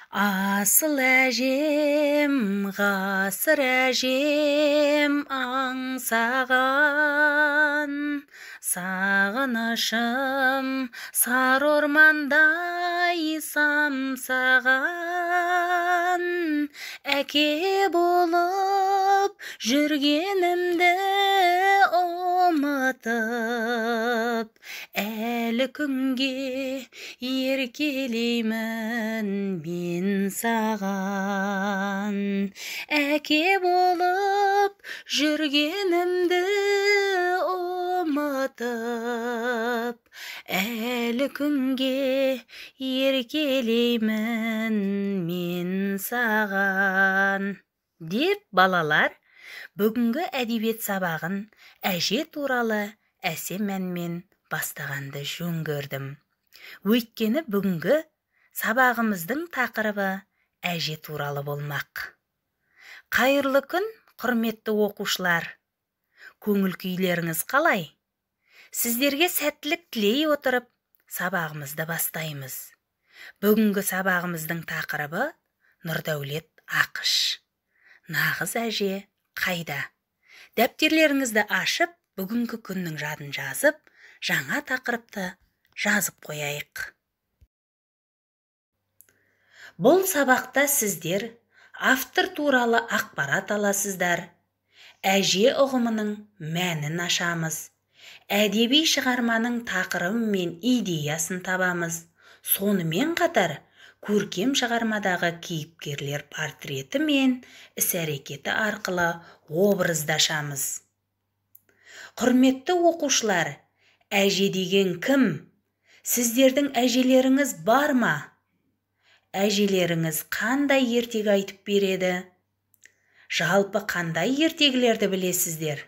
Асыл әжем, ғасыр әжем аңсаған, сағынышым сар ормандай самсаған, әке болып жүргенімді ұмытып, әлі күнге еркелеймін мен саған. Әке болып жүргенімді ұмытып, әлі күнге еркелеймін мен саған. Деп балалар бүгінгі әдебиет сабағын әже туралы әсем әнмен бастағанды жөн көрдім. Өйткені бүгінгі сабағымыздың тақырыбы әже туралы болмақ. Қайырлы күн, құрметті оқушылар. Көңіл күйлеріңіз қалай? Сіздерге сәттілік тілей отырып, сабағымызды бастаймыз. Бүгінгі сабағымыздың тақырыбы Нұрдәулет Ақыш. Нағыз әже қайда? Дәптерлеріңізді ашып, бүгінгі күннің жадын жазып, жаңа тақырыпты жазып қояйық. Бұл сабақта сіздер автор туралы ақпарат аласыздар. Әже ұғымының мәнін ашамыз. Әдеби шығарманың тақырыбы мен идеясын табамыз. Сонымен қатар көркем шығармадағы кейіпкерлер портреті мен іс-әрекеті арқылы образды ашамыз. Құрметті оқушылар, әже деген кім? Сіздердің әжелеріңіз бар ма? Әжелеріңіз қандай ертегі айтып береді? Жалпы қандай ертегілерді білесіздер?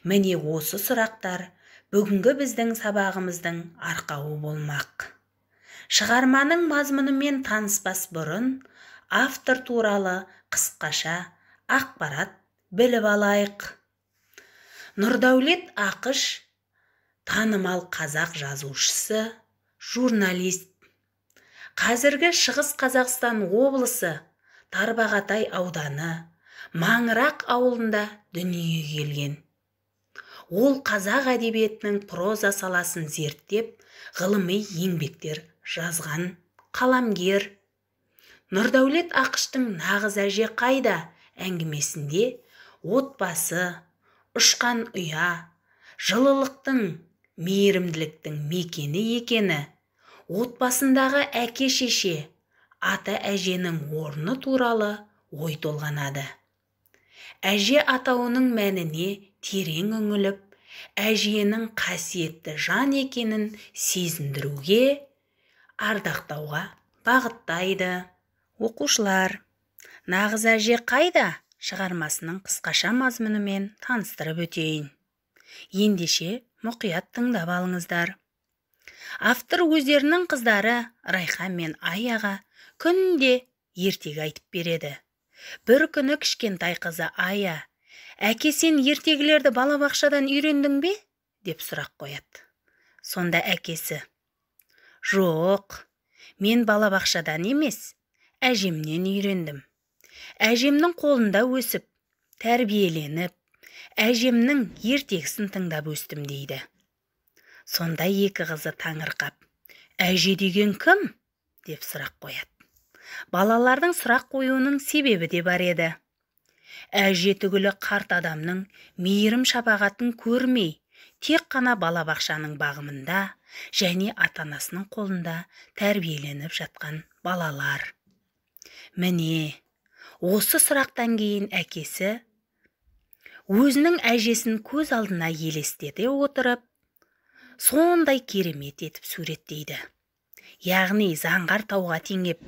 Міне осы сұрақтар бүгінгі біздің сабағымыздың арқауы болмақ. Шығарманың мазмұнымен таныспас бұрын автор туралы қысқаша ақпарат біліп алайық. Нұрдәулет Ақыш танымал қазақ жазушысы, журналист. Қазіргі Шығыс Қазақстан облысы Тарбағатай ауданы Маңырақ ауылында дүниеге келген. Ол қазақ әдебиетінің проза саласын зерттеп, ғылыми еңбектер жазған қаламгер. Нұрдәулет Ақыштың «Нағыз әже қайда» әңгімесінде отбасы, ұшқан ұя, жылылықтың, мейірімділіктің мекені екені, отбасындағы әке-шеше, ата-әженің орны туралы ой толғанады. Әже атауының мәніне терең үңіліп, әженің қасиетті жан екенін сезіндіруге, ардақтауға бағыттайды. Оқушылар, «Нағыз әже қайда» шығармасының қысқаша мазмұнымен таныстырып өтейін. Ендеше мұқият тыңдап алыңыздар. Автор өздерінің қыздары Райхан мен Аяға күнде ертегі айтып береді. Бір күні кішкентай қызы Ая, «Әке, сен ертегілерді балабақшадан үйрендің бе?» деп сұрақ қояды. Сонда әкесі: «Жоқ, мен балабақшадан емес, әжемнен үйрендім. Әжемнің қолында өсіп, тәрбиеленіп, әжемнің ертегісін тыңдап өстім» дейді. Сонда екі қызы таңырқап: «Әже деген кім?» деп сұрақ қояды. Балалардың сұрақ қоюының себебі де бар еді. Әже түгілі қарт адамның мейірім шапағатын көрмей, тек қана балабақшаның бағымында және ата-анасының қолында тәрбиеленіп жатқан балалар. Міне, осы сұрақтан кейін әкесі өзінің әжесін көз алдына елестете отырып, сондай керемет етіп суреттейді. Яғни заңғар тауға теңеп,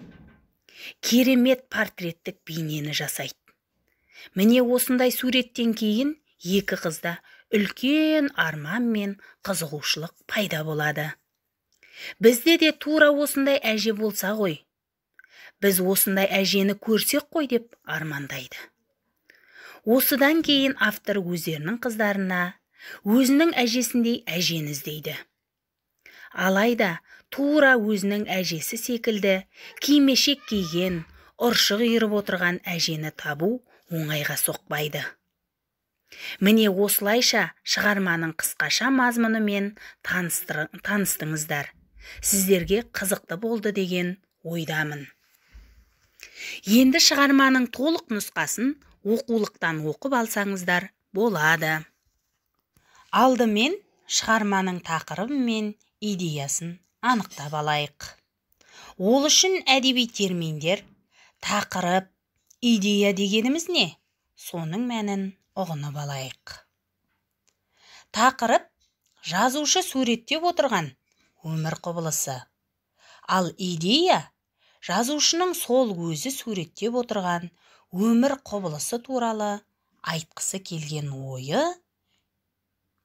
керемет портреттік бейнені жасайды. Міне осындай суреттен кейін екі қызда үлкен арман мен қызығушылық пайда болады. Бізде де тура осындай әже болса ғой, біз осындай әжені көрсек қой деп армандайды. Осыдан кейін автор өздерінің қыздарына өзінің әжесіндей әжені іздейді. Алайда тура өзінің әжесі секілді кимешек киген, ұршық иіріп отырған әжені табу оңайға соқпайды. Міне осылайша шығарманың қысқаша мазмұнымен таныстыңыздар. Сіздерге қызықты болды деген ойдамын. Енді шығарманың толық нұсқасын оқулықтан оқып алсаңыздар болады. Алдымен шығарманың тақырыбы мен идеясын анықтап алайық. Ол үшін әдеби терминдер, тақырып, идея дегеніміз не? Соның мәнін ұғынып алайық. Тақырып жазушы суреттеп отырған өмір құбылысы. Ал идея жазушының сол өзі суреттеп отырған өмір құбылысы туралы айтқысы келген ойы,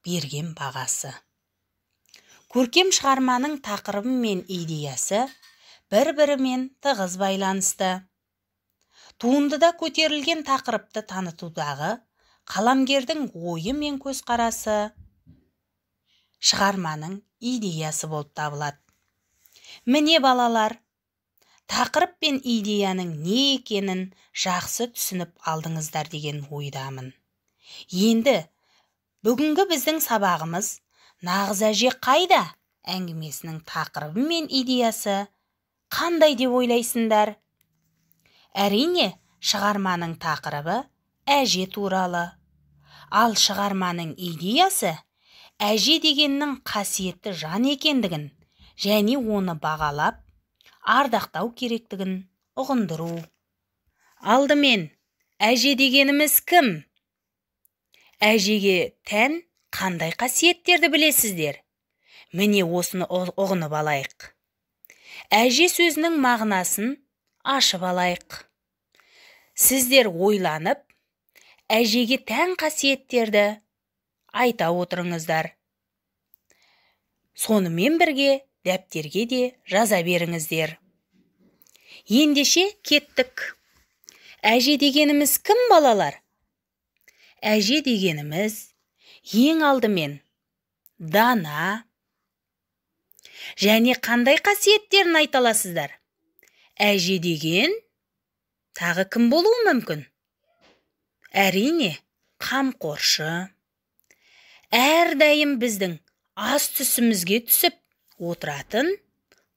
берген бағасы. Көркем шығарманың тақырыбы мен идеясы бір-бірімен тығыз байланысты. Туындыда көтерілген тақырыпты танытудағы қаламгердің ойы мен көзқарасы шығарманың идеясы болып табылады. Міне балалар, тақырып пен идеяның не екенін жақсы түсініп алдыңыздар деген ойдамын. Енді бүгінгі біздің сабағымыз «Нағыз әже қайда?» әңгімесінің тақырыбы мен идеясы қандай деп ойлайсыңдар? Әрине, шығарманың тақырыбы әже туралы. Ал шығарманың идеясы әже дегеннің қасиетті жан екендігін және оны бағалап, ардақтау керектігін ұғындыру. Алдымен, әже дегеніміз кім? Әжеге тән қандай қасиеттерді білесіздер? Міне осыны ұғынып алайық. Әже сөзінің мағынасын ашып алайық. Сіздер ойланып, әжеге тән қасиеттерді айта отырыңыздар. Сонымен бірге дәптерге де жаза беріңіздер. Ендеше кеттік. Әже дегеніміз кім балалар? Әже дегеніміз ең алдымен дана. Және қандай қасиеттерін айта аласыздар? Әже деген тағы кім болуы мүмкін? Әрине, қамқоршы. Әрдайым біздің ас түсімізге түсіп отыратын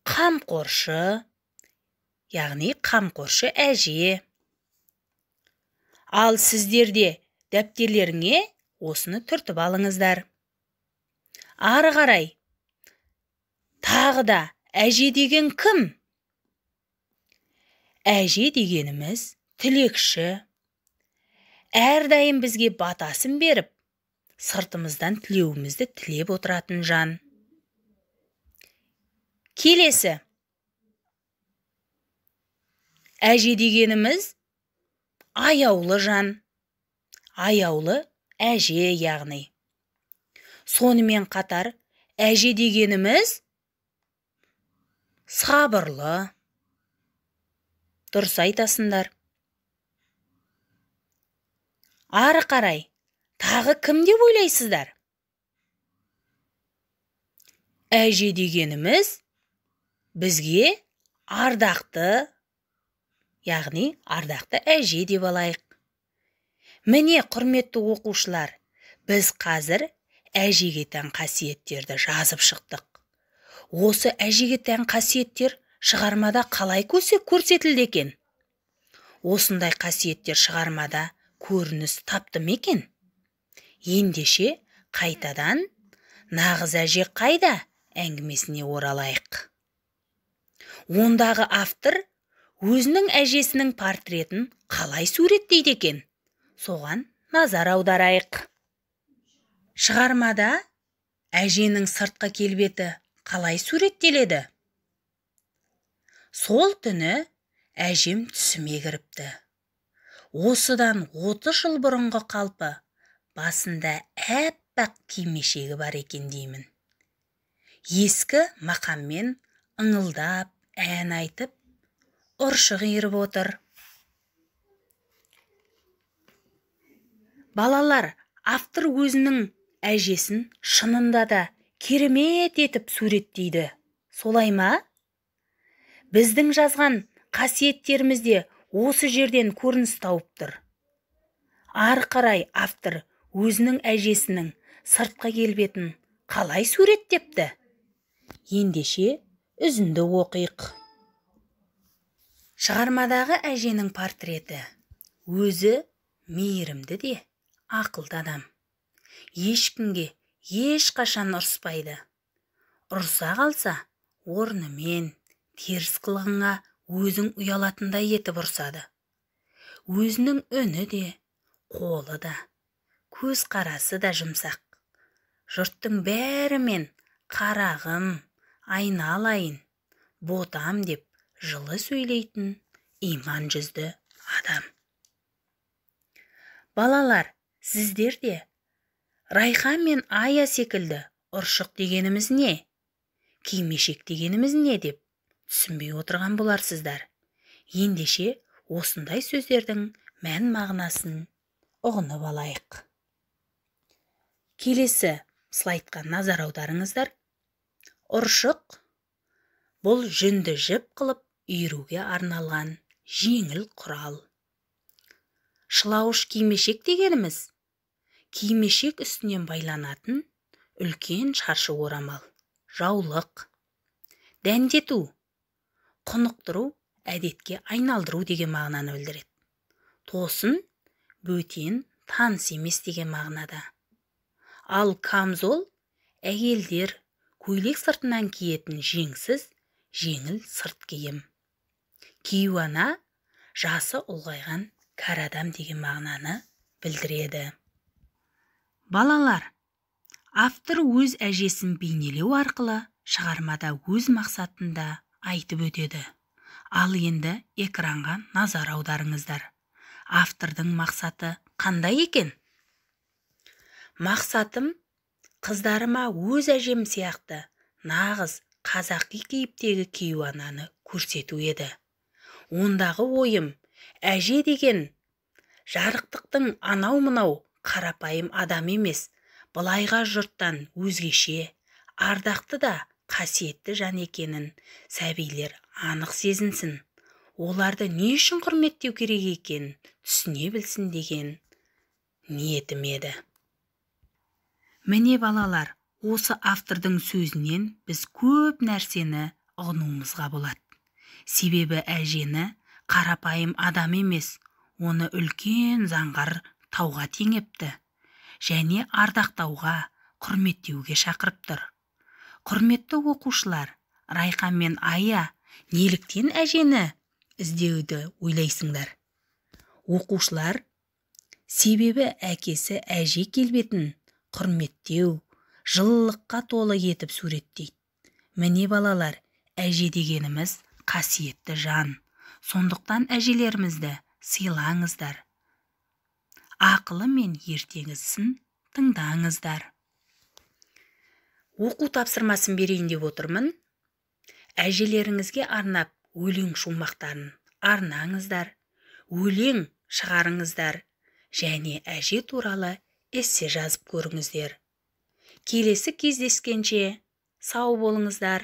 қамқоршы, яғни қамқоршы әже. Ал сіздерде дәптерлеріңе осыны түртіп алыңыздар. Ары қарай, тағы да әже деген кім? Әже дегеніміз тілекші. Әрдайым бізге батасын беріп, сыртымыздан тілеуімізді тілеп отыратын жан. Келесі. Әже дегеніміз аяулы жан. Аяулы әже яғни. Сонымен қатар әже дегеніміз сабырлы. Дұрыс айтасыңдар. Ары қарай, тағы кім деп ойлайсыздар? Әже дегеніміз бізге ардақты, яғни ардақты әже деп алайық. Міне, құрметті оқушылар, біз қазір әжеге тән қасиеттерді жазып шықтық. Осы әжеге тән қасиеттер шығармада қалай көрсетілді екен? Осындай қасиеттер шығармада көрініс тапты ма екен? Ендеше қайтадан «Нағыз әже қайда?» әңгімесіне оралайық. Ондағы автор өзінің әжесінің портретін қалай суреттейді екен? Соған назар аударайық. Шығармада әженің сыртқы келбеті қалай суреттеледі? Сол түні әжем түсіме кіріпті. Осыдан 30 жыл бұрынғы қалпы басында әппақ кимешегі бар екен деймін. Ескі мақаммен ыңылдап, ән айтып, ұршық иіріп отыр. Балалар, автор өзінің әжесін шынында да керемет етіп суреттейді. Солай ма? Біздің жазған қасиеттеріміз де осы жерден көрініс тауып тұр. Ары қарай автор өзінің әжесінің сыртқы келбетін қалай суреттепті? Ендеше үзінді оқиық. Шығармадағы әженің портреті өзі мейірімді де ақылды адам. Ешкімге ешқашан ұрыспайды. Ұрса қалса, орнымен, теріс қылығыңа өзің ұялатындай етіп ұрсады. Өзінің үні де, қолы да, көз қарасы да жұмсақ. Жұрттың бәрімен қарағым, айналайын, ботам деп жылы сөйлейтін иман жүзді адам. Балалар, сіздер де Райхан мен Ая секілді ұршық дегеніміз не? Кимешек дегеніміз не деп түсінбей отырған боларсыздар. Ендеше осындай сөздердің мән мағынасын ұғынып алайық. Келесі слайдқа назар аударыңыздар. Ұршық бұл жүнді жіп қылып үйіруге арналған жеңіл құрал. Шылауыш кимешек дегеніміз кимешек үстінен байланатын үлкен шаршы орамал, жаулық. Дәндету, құнықтыру, әдетке айналдыру деген мағынаны білдіреді. Тосын, бөтен, таныс емес деген мағынада. Ал камзол әйелдер көйлек сыртынан киетін жеңсіз, жеңіл сырт киім. Кейуана жасы ұлғайған кәрі адам деген мағынаны білдіреді. Балалар, автор өз әжесін бейнелеу арқылы шығармада өз мақсатында айтып өтеді. Ал енді экранға назар аударыңыздар. Автордың мақсаты қандай екен? Мақсатым қыздарыма өз әжем сияқты нағыз қазақи кейіптегі кейуананы көрсету еді. Ондағы ойым, әже деген жарықтықтың анау-мынау қарапайым адам емес, былайға жұрттан өзгеше, ардақты да қасиетті жан екенін сәбилер анық сезінсін. Оларды не үшін құрметтеу керек екенін түсіне білсін деген ниетім еді. Міне балалар, осы автордың сөзінен біз көп нәрсені ұғынуымызға болады. Себебі әжені қарапайым адам емес, оны үлкен заңғар тауға теңепті, және ардақтауға, құрметтеуге шақырып тұр. Құрметті оқушылар, Райхан мен Ая неліктен әжені іздеуді ойлайсыңдар? Оқушылар, себебі әкесі әже келбетін құрметтеу, жылылыққа толы етіп суреттейді. Міне балалар, әже дегеніміз қасиетті жан. Сондықтан әжелерімізді сыйлаңыздар. Ақылы мен ертеңгісін тыңдаңыздар. Оқу тапсырмасын берейін деп отырмын. Әжелеріңізге арнап өлең шумақтарын арнаңыздар, өлең шығарыңыздар, және әже туралы эссе жазып көріңіздер. Келесі кездескенше сау болыңыздар.